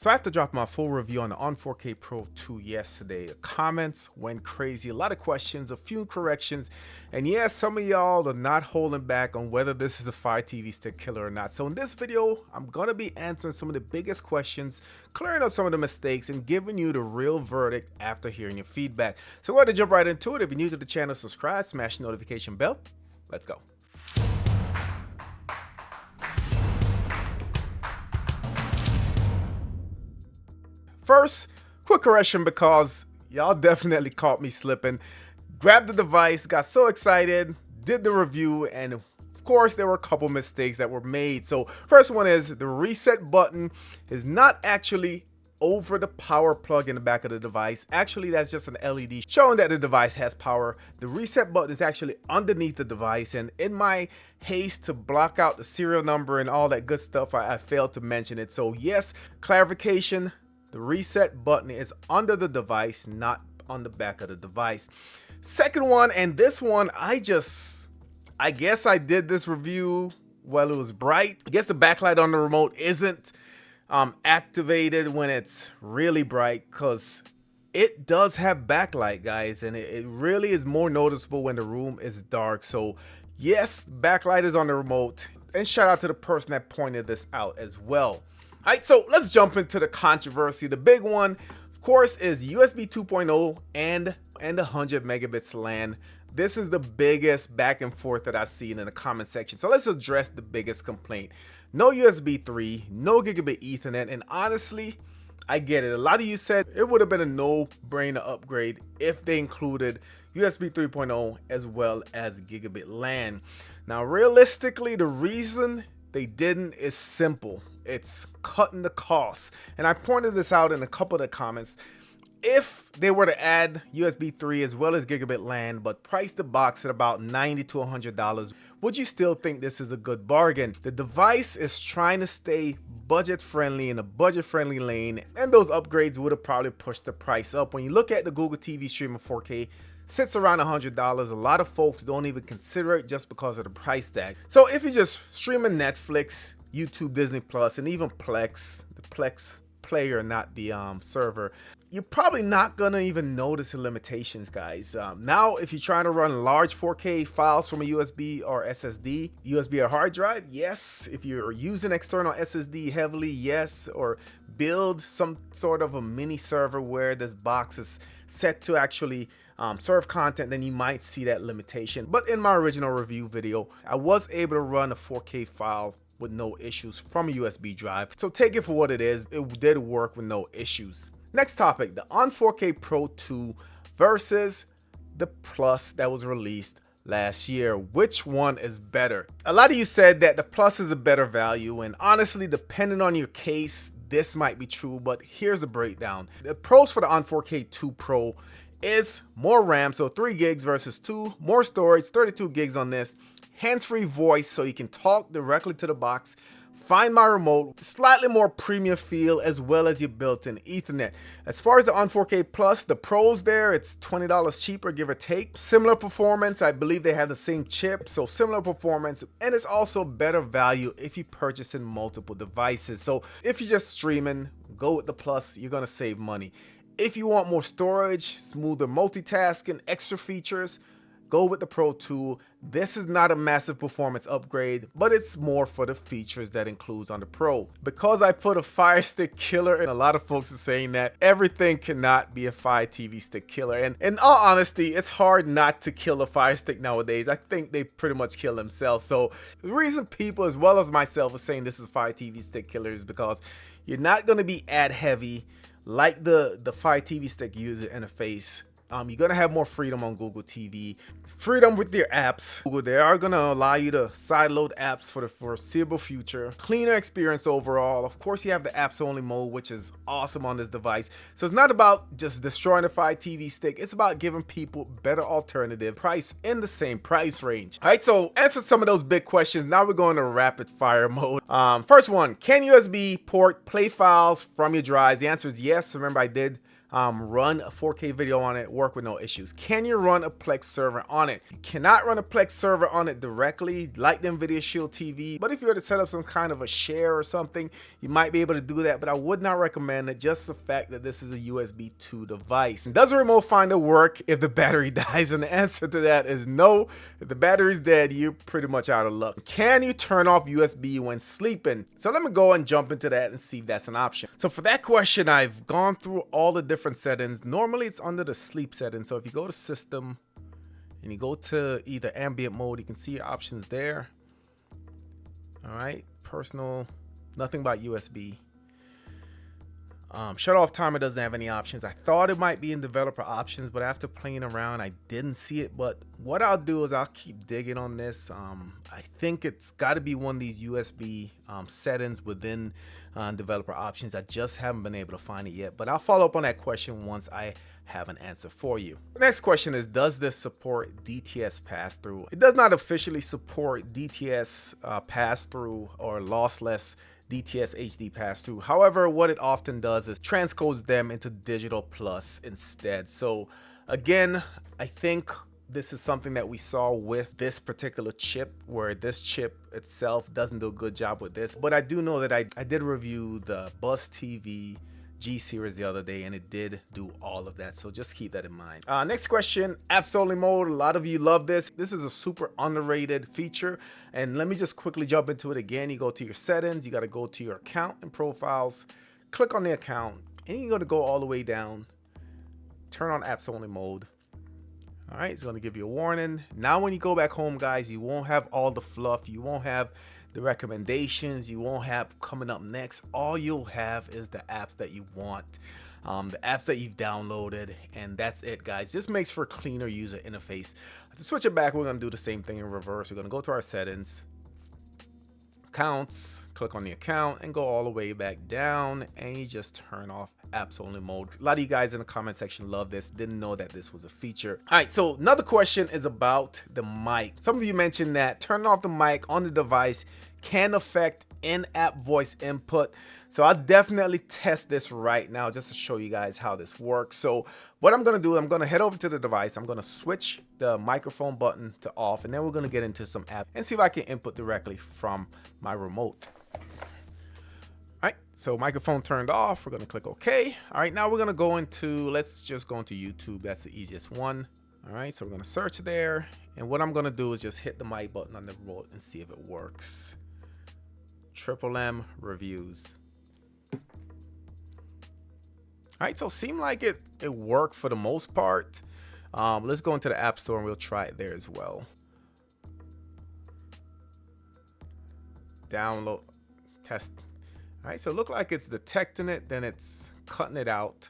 So I have to drop my full review on the On 4K Pro 2 yesterday. The comments went crazy, a lot of questions, a few corrections, and yeah, some of y'all are not holding back on whether this is a Fire TV stick killer or not. So in this video, I'm gonna be answering some of the biggest questions, clearing up some of the mistakes, and giving you the real verdict after hearing your feedback. So we're going to jump right into it. If you're new to the channel, subscribe, smash the notification bell. Let's go. First, quick correction because y'all definitely caught me slipping. Grabbed the device, got so excited, did the review, and of course there were a couple mistakes that were made. So first one is the reset button is not actually over the power plug in the back of the device. Actually, that's just an LED showing that the device has power. The reset button is actually underneath the device, and in my haste to block out the serial number and all that good stuff, I failed to mention it. So yes, clarification. The reset button is under the device, not on the back of the device. Second one, and this one, I guess I did this review while it was bright. I guess the backlight on the remote isn't activated when it's really bright, because it does have backlight, guys, and it really is more noticeable when the room is dark. So yes, backlight is on the remote, and shout out to the person that pointed this out as well. All right, so let's jump into the controversy. The big one, of course, is USB 2.0 and 100 megabits LAN. This is the biggest back and forth that I've seen in the comment section. So let's address the biggest complaint. No USB 3, no gigabit Ethernet, and honestly, I get it. A lot of you said it would have been a no-brainer upgrade if they included USB 3.0 as well as gigabit LAN. Now, realistically, the reason they didn't is simple. It's cutting the costs. And I pointed this out in a couple of the comments. If they were to add USB 3 as well as gigabit LAN, but price the box at about $90 to $100, would you still think this is a good bargain? The device is trying to stay budget friendly in a budget friendly lane, and those upgrades would have probably pushed the price up. When you look at the Google TV streaming 4K, sits around $100. A lot of folks don't even consider it just because of the price tag. So if you're just streaming Netflix, YouTube, Disney Plus, and even Plex, the Plex player, not the server, you're probably not gonna even notice the limitations, guys. Now, if you're trying to run large 4K files from a USB or SSD, USB or hard drive, yes. If you're using external SSD heavily, yes. Or build some sort of a mini server where this box is set to actually serve content, then you might see that limitation. But in my original review video, I was able to run a 4K file with no issues from a USB drive. So take it for what it is. It did work with no issues. Next topic, the On 4K Pro 2 versus the Plus that was released last year. Which one is better? A lot of you said that the Plus is a better value, and honestly, depending on your case, this might be true, but here's the breakdown. The pros for the On 4K 2 Pro is more RAM, so 3 gigs versus 2, more storage, 32 gigs on this, hands-free voice so you can talk directly to the box, Find My Remote, slightly more premium feel, as well as your built-in Ethernet. As far as the On 4K Plus, the pros there, it's $20 cheaper, give or take. Similar performance, I believe they have the same chip, so similar performance, and it's also better value if you purchase in multiple devices. So if you're just streaming, go with the Plus, you're gonna save money. If you want more storage, smoother multitasking, extra features, go with the Pro 2. This is not a massive performance upgrade, but it's more for the features that includes on the Pro. Because I put a Fire Stick killer, and a lot of folks are saying that everything cannot be a Fire TV Stick killer. And in all honesty, it's hard not to kill a Fire Stick nowadays. I think they pretty much kill themselves. So the reason people, as well as myself, are saying this is a Fire TV Stick killer is because you're not going to be ad heavy like the Fire TV Stick user interface. You're gonna have more freedom on Google TV, freedom with your apps. Google, they are gonna allow you to sideload apps for the foreseeable future. Cleaner experience overall. Of course, you have the apps only mode, which is awesome on this device. So it's not about just destroying the Fire TV Stick. It's about giving people better alternative price in the same price range. All right, so answer some of those big questions. Now we're going to rapid fire mode. First one, can USB port play files from your drives? The answer is yes. Remember, I did run a 4K video on it, work with no issues. Can you run a Plex server on it? You cannot run a Plex server on it directly like the NVIDIA Shield TV, but if you were to set up some kind of a share or something, you might be able to do that, but I would not recommend it, just the fact that this is a USB 2 device. Does a remote finder work if the battery dies? And the answer to that is no. If the battery's dead, you're pretty much out of luck. Can you turn off USB when sleeping? So let me go and jump into that and see if that's an option. So for that question, I've gone through all the different settings. Normally it's under the sleep setting. So if you go to system and you go to either ambient mode, you can see your options there. All right, personal, nothing about USB. Shut off timer doesn't have any options. I thought it might be in developer options, but after playing around, I didn't see it. But what I'll do is I'll keep digging on this. I think it's got to be one of these USB settings within developer options. I just haven't been able to find it yet, but I'll follow up on that question once I have an answer for you. The next question is, does this support DTS pass-through? It does not officially support DTS pass-through or lossless DTS HD pass-through. However, what it often does is transcodes them into digital plus instead. So again, I think this is something that we saw with this particular chip, where this chip itself doesn't do a good job with this. But I do know that I did review the Buzz TV G series the other day, and it did do all of that, so just keep that in mind. Next question, apps only mode. A lot of you love this. This is a super underrated feature, and let me just quickly jump into it again. You go to your settings, you got to go to your account and profiles, click on the account, and you're going to go all the way down, turn on apps only mode. All right, it's going to give you a warning. Now when you go back home, guys, you won't have all the fluff, you won't have the recommendations, you won't have coming up next. All you'll have is the apps that you want, the apps that you've downloaded, and that's it, guys. Just makes for a cleaner user interface. To switch it back, we're going to do the same thing in reverse. We're going to go to our settings, accounts, click on the account, and go all the way back down, and you just turn off apps only mode. A lot of you guys in the comment section love this, didn't know that this was a feature. All right, so another question is about the mic. Some of you mentioned that turning off the mic on the device can affect in-app voice input. So I'll definitely test this right now just to show you guys how this works. So what I'm going to do, I'm going to head over to the device. I'm going to switch the microphone button to off, and then we're going to get into some app and see if I can input directly from my remote. All right, so microphone turned off. We're going to click OK. All right, now we're going to go into, let's just go into YouTube. That's the easiest one. All right, so we're going to search there. And what I'm going to do is just hit the mic button on the remote and see if it works. Triple M reviews. All right, so seemed like it worked for the most part. Let's go into the App Store and we'll try it there as well. Download, test. All right, so it looked like it's detecting it, then it's cutting it out.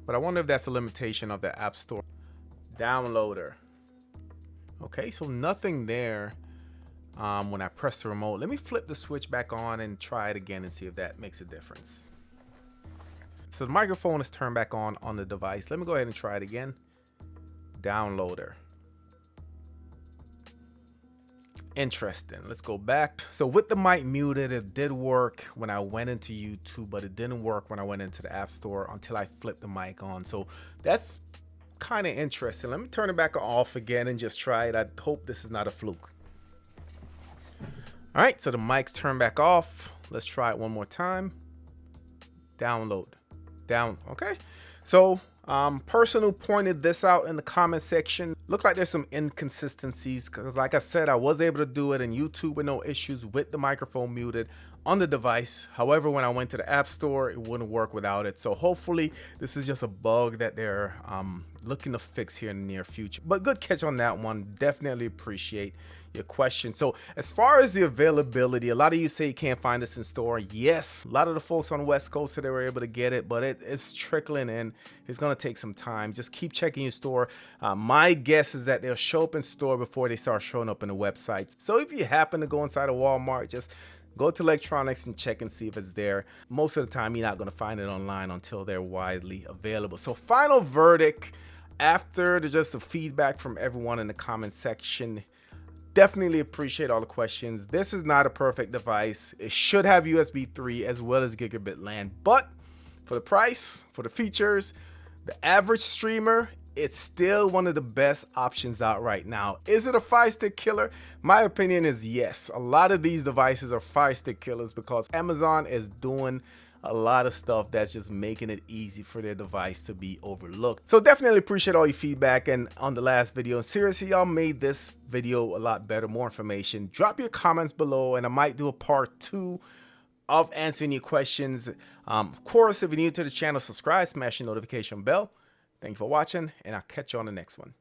But I wonder if that's a limitation of the App Store. Downloader. Okay, so nothing there when I press the remote. Let me flip the switch back on and try it again and see if that makes a difference. So the microphone is turned back on the device. Let me go ahead and try it again. Downloader. Interesting. Let's go back. So with the mic muted, it did work when I went into YouTube, but it didn't work when I went into the App Store until I flipped the mic on. So that's kind of interesting. Let me turn it back off again and just try it. I hope this is not a fluke. All right, so the mic's turned back off. Let's try it one more time. Download. Down. Okay. So person who pointed this out in the comment section, looked like there's some inconsistencies, because like I said, I was able to do it in YouTube with no issues with the microphone muted on the device. However, when I went to the App Store, it wouldn't work without it. So hopefully this is just a bug that they're looking to fix here in the near future. But good catch on that one. Definitely appreciate your question. So as far as the availability, a lot of you say you can't find this in store. Yes, a lot of the folks on the West Coast said they were able to get it, but it's trickling in. It's going to take some time. Just keep checking your store. My guess is that they'll show up in store before they start showing up in the websites. So if you happen to go inside a Walmart, just go to electronics and check and see if it's there. Most of the time, you're not going to find it online until they're widely available. So final verdict, after just the feedback from everyone in the comment section, definitely appreciate all the questions. This is not a perfect device. It should have USB 3 as well as gigabit LAN, but for the price, for the features, the average streamer, it's still one of the best options out right now. Is it a Fire Stick killer? My opinion is yes. A lot of these devices are Fire Stick killers because Amazon is doing a lot of stuff that's just making it easy for their device to be overlooked. So definitely appreciate all your feedback. And on the last video, and seriously, y'all made this video a lot better, more information. Drop your comments below and I might do a part 2 of answering your questions. Of course, if you're new to the channel, subscribe, smash the notification bell. Thank you for watching, and I'll catch you on the next one.